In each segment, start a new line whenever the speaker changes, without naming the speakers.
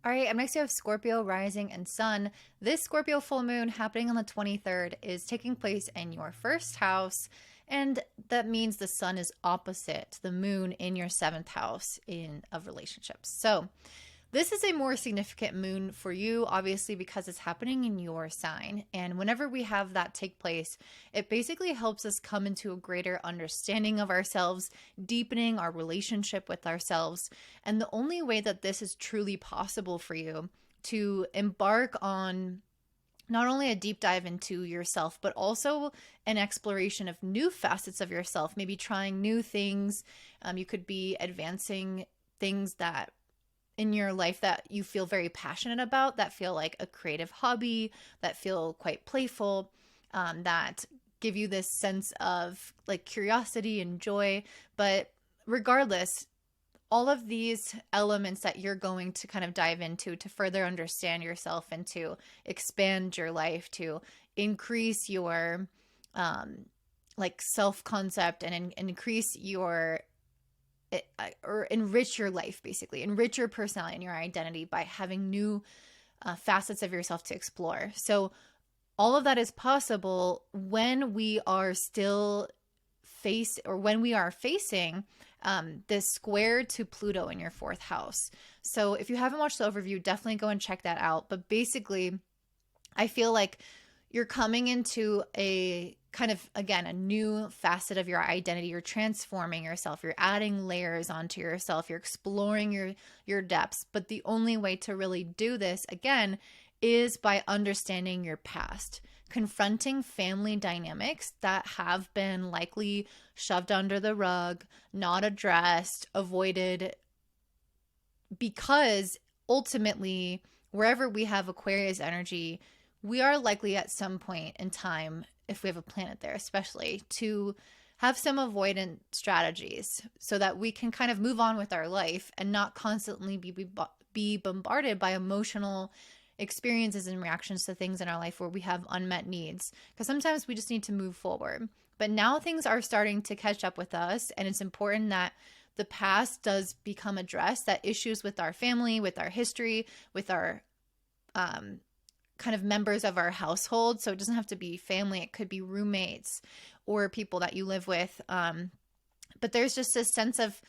All right, up next we have Scorpio rising and sun. This Scorpio full moon happening on the 23rd is taking place in your first house, and that means the sun is opposite the moon in your seventh house in of relationships. So this is a more significant moon for you, obviously, because it's happening in your sign. And whenever we have that take place, it basically helps us come into a greater understanding of ourselves, deepening our relationship with ourselves. And the only way that this is truly possible for you to embark on not only a deep dive into yourself, but also an exploration of new facets of yourself, maybe trying new things. You could be advancing things that in your life that you feel very passionate about, that feel like a creative hobby, that feel quite playful, that give you this sense of like curiosity and joy. But regardless, all of these elements that you're going to kind of dive into to further understand yourself and to expand your life, to increase your like self concept and increase your or enrich your life, basically enrich your personality and your identity by having new facets of yourself to explore. So all of that is possible when we are still when we are facing this square to Pluto in your fourth house. So if you haven't watched the overview, definitely go and check that out. But basically, I feel like you're coming into a kind of, again, a new facet of your identity. You're transforming yourself. You're adding layers onto yourself. You're exploring your depths. But the only way to really do this, again, is by understanding your past, confronting family dynamics that have been likely shoved under the rug, not addressed, avoided, because ultimately, wherever we have Aquarius energy, we are likely at some point in time, if we have a planet there especially, to have some avoidant strategies so that we can kind of move on with our life and not constantly be bombarded by emotional experiences and reactions to things in our life where we have unmet needs. Because sometimes we just need to move forward. But now things are starting to catch up with us, and it's important that the past does become addressed, that issues with our family, with our history, with our kind of members of our household. So it doesn't have to be family. It could be roommates or people that you live with. But there's just a sense of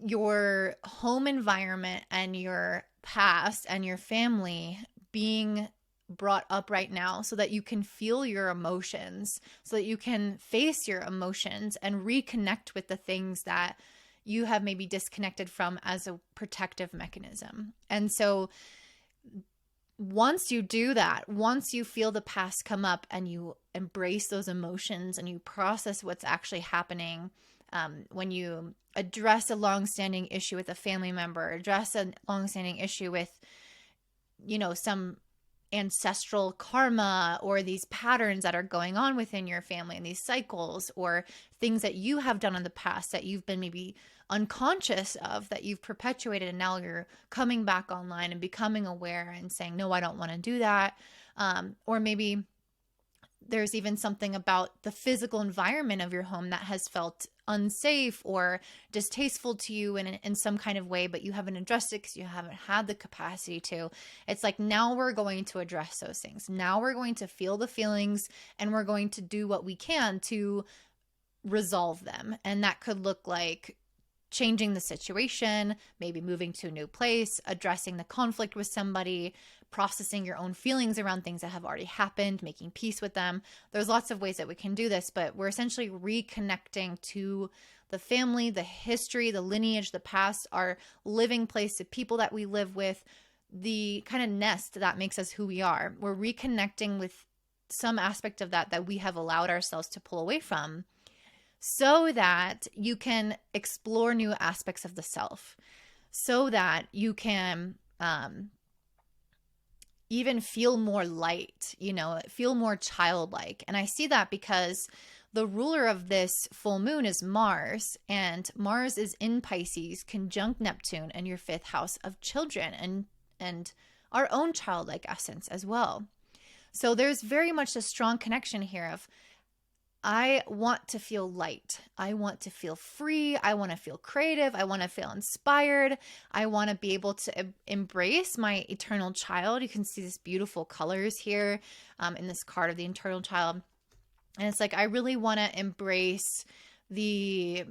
your home environment and your past and your family being brought up right now so that you can feel your emotions, so that you can face your emotions and reconnect with the things that you have maybe disconnected from as a protective mechanism. And so once you do that, once you feel the past come up and you embrace those emotions and you process what's actually happening, when you address a longstanding issue with a family member, address a longstanding issue with, some ancestral karma or these patterns that are going on within your family and these cycles or things that you have done in the past that you've been maybe unconscious of, that you've perpetuated, and now you're coming back online and becoming aware and saying, no, I don't want to do that. Or maybe there's even something about the physical environment of your home that has felt unsafe or distasteful to you in some kind of way, but you haven't addressed it because you haven't had the capacity to. It's like, now we're going to address those things. Now we're going to feel the feelings and we're going to do what we can to resolve them. And that could look like changing the situation, maybe moving to a new place, addressing the conflict with somebody, processing your own feelings around things that have already happened, making peace with them. There's lots of ways that we can do this, but we're essentially reconnecting to the family, the history, the lineage, the past, our living place, the people that we live with, the kind of nest that makes us who we are. We're reconnecting with some aspect of that we have allowed ourselves to pull away from, so that you can explore new aspects of the self, so that you can even feel more light, feel more childlike. And I see that because the ruler of this full moon is Mars, and Mars is in Pisces, conjunct Neptune in your fifth house of children and our own childlike essence as well. So there's very much a strong connection here of I want to feel light. I want to feel free. I want to feel creative. I want to feel inspired. I want to be able to embrace my eternal child. You can see these beautiful colors here in this card of the eternal child. And it's like, I really want to embrace the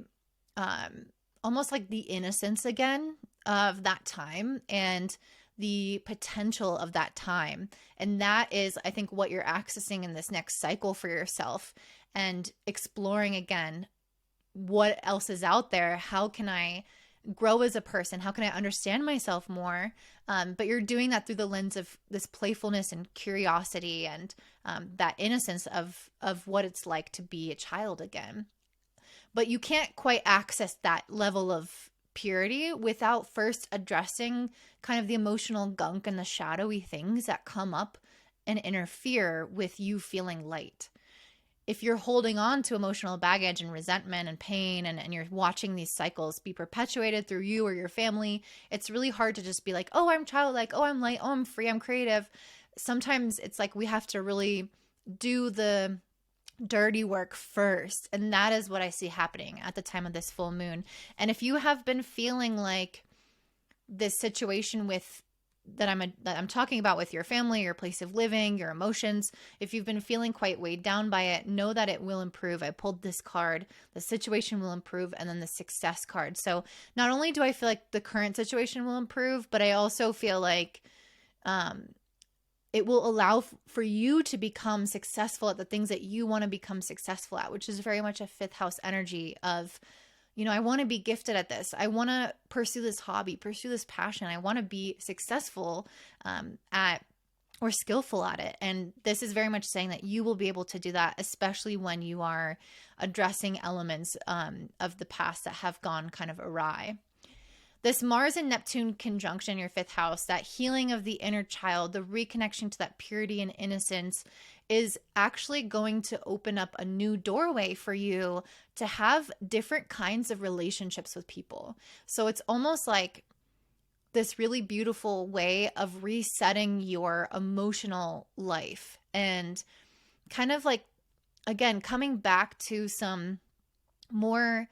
almost like the innocence again of that time and the potential of that time. And that is, I think, what you're accessing in this next cycle for yourself, and exploring again what else is out there. How can I grow as a person? How can I understand myself more? But you're doing that through the lens of this playfulness and curiosity and that innocence of what it's like to be a child again. But you can't quite access that level of purity without first addressing kind of the emotional gunk and the shadowy things that come up and interfere with you feeling light. If you're holding on to emotional baggage and resentment and pain, and you're watching these cycles be perpetuated through you or your family, it's really hard to just be like, oh, I'm childlike, oh, I'm light, oh, I'm free, I'm creative. Sometimes it's like we have to really do the dirty work first. And that is what I see happening at the time of this full moon. And if you have been feeling like this situation with that I'm talking about with your family, your place of living, your emotions, if you've been feeling quite weighed down by it, know that it will improve. I pulled this card, the situation will improve, and then the success card. So not only do I feel like the current situation will improve, but I also feel like it will allow for you to become successful at the things that you want to become successful at, which is very much a fifth house energy of, you know, I want to be gifted at this. I want to pursue this hobby, pursue this passion. I want to be successful at or skillful at it. And this is very much saying that you will be able to do that, especially when you are addressing elements of the past that have gone kind of awry. This Mars and Neptune conjunction in your fifth house, that healing of the inner child, the reconnection to that purity and innocence, is actually going to open up a new doorway for you to have different kinds of relationships with people. So it's almost like this really beautiful way of resetting your emotional life and kind of like, again, coming back to some more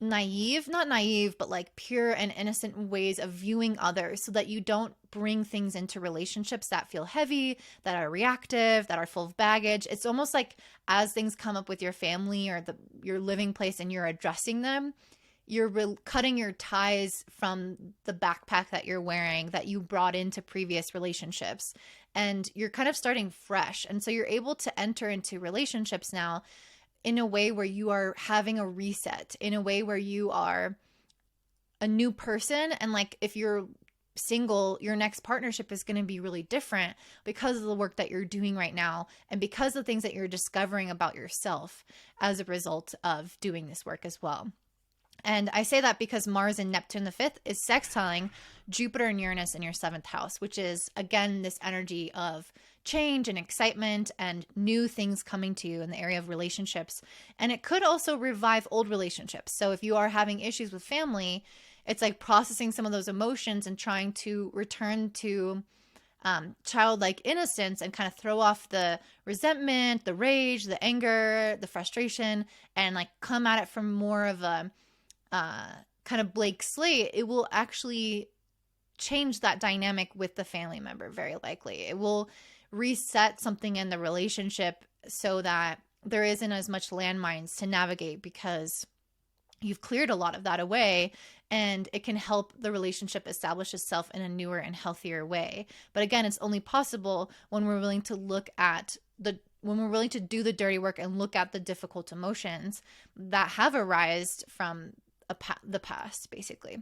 not naive, but like pure and innocent ways of viewing others, so that you don't bring things into relationships that feel heavy, that are reactive, that are full of baggage. It's almost like as things come up with your family or your living place and you're addressing them, you're cutting your ties from the backpack that you're wearing that you brought into previous relationships, and you're kind of starting fresh. And so you're able to enter into relationships now in a way where you are having a reset, in a way where you are a new person. And like, if you're single, your next partnership is going to be really different because of the work that you're doing right now, and because of the things that you're discovering about yourself as a result of doing this work as well. And I say that because Mars and Neptune, the fifth, is sextiling Jupiter and Uranus in your seventh house, which is, again, this energy of change and excitement and new things coming to you in the area of relationships. And it could also revive old relationships. So if you are having issues with family, it's like processing some of those emotions and trying to return to childlike innocence and kind of throw off the resentment, the rage, the anger, the frustration, and like come at it from more of a kind of blank slate. It will actually change that dynamic with the family member, very likely. It will reset something in the relationship so that there isn't as much landmines to navigate, because you've cleared a lot of that away, and it can help the relationship establish itself in a newer and healthier way. But again, it's only possible when we're willing to when we're willing to do the dirty work and look at the difficult emotions that have arisen from the past, basically.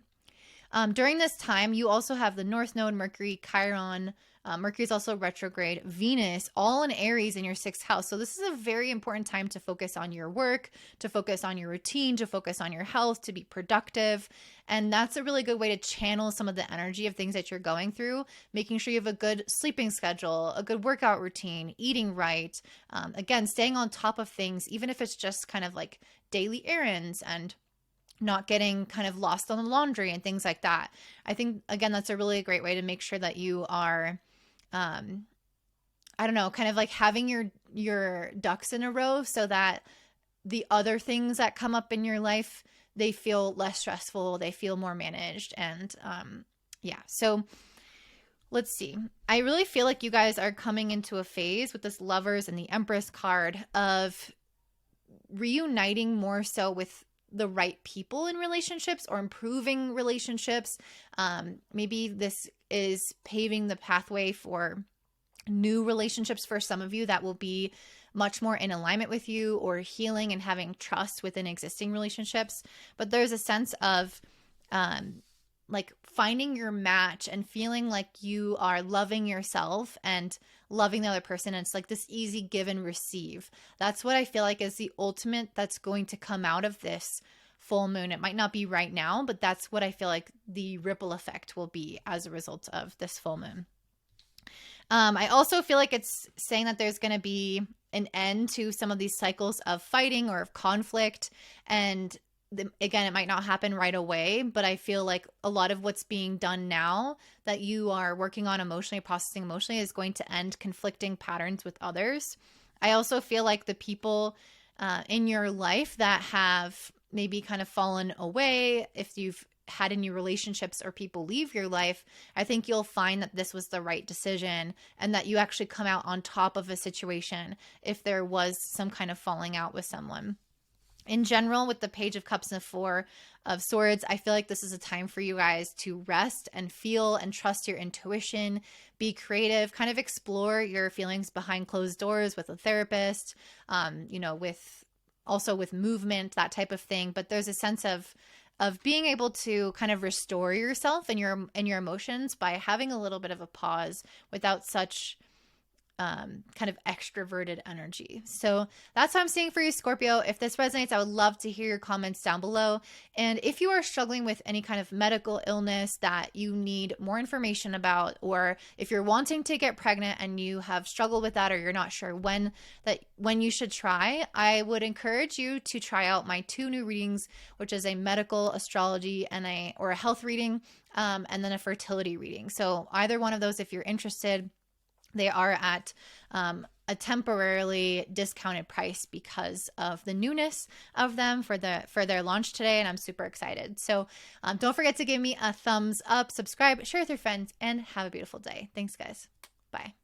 During this time, you also have the North Node, Mercury, Chiron. Mercury is also retrograde, Venus, all in Aries in your sixth house. So this is a very important time to focus on your work, to focus on your routine, to focus on your health, to be productive. And that's a really good way to channel some of the energy of things that you're going through, making sure you have a good sleeping schedule, a good workout routine, eating right. Again, staying on top of things, even if it's just kind of like daily errands, and not getting kind of lost on the laundry and things like that. I think, again, that's a really great way to make sure that you are I don't know, kind of like having your ducks in a row so that the other things that come up in your life, they feel less stressful, they feel more managed. And yeah, so let's see. I really feel like you guys are coming into a phase with this Lovers and the Empress card of reuniting more so with the right people in relationships or improving relationships. Maybe this is paving the pathway for new relationships for some of you that will be much more in alignment with you, or healing and having trust within existing relationships. But there's a sense of like finding your match and feeling like you are loving yourself and loving the other person. And it's like this easy give and receive. That's what I feel like is the ultimate that's going to come out of this full moon. It might not be right now, but that's what I feel like the ripple effect will be as a result of this full moon. I also feel like it's saying that there's going to be an end to some of these cycles of fighting or of conflict. And again, it might not happen right away, but I feel like a lot of what's being done now that you are working on emotionally, processing emotionally, is going to end conflicting patterns with others. I also feel like the people in your life that have maybe kind of fallen away, if you've had any relationships or people leave your life, I think you'll find that this was the right decision and that you actually come out on top of a situation if there was some kind of falling out with someone. In general, with the Page of Cups and the Four of Swords, I feel like this is a time for you guys to rest and feel and trust your intuition, be creative, kind of explore your feelings behind closed doors with a therapist, with movement, that type of thing. But there's a sense of being able to kind of restore yourself and your emotions by having a little bit of a pause without such kind of extroverted energy. So that's what I'm seeing for you, Scorpio. If this resonates, I would love to hear your comments down below. And if you are struggling with any kind of medical illness that you need more information about, or if you're wanting to get pregnant and you have struggled with that, or you're not sure when you should try, I would encourage you to try out my 2 new readings, which is a medical astrology and a health reading, and then a fertility reading. So either one of those, if you're interested, they are at a temporarily discounted price because of the newness of them for their launch today, and I'm super excited. So don't forget to give me a thumbs up, subscribe, share with your friends, and have a beautiful day. Thanks, guys. Bye.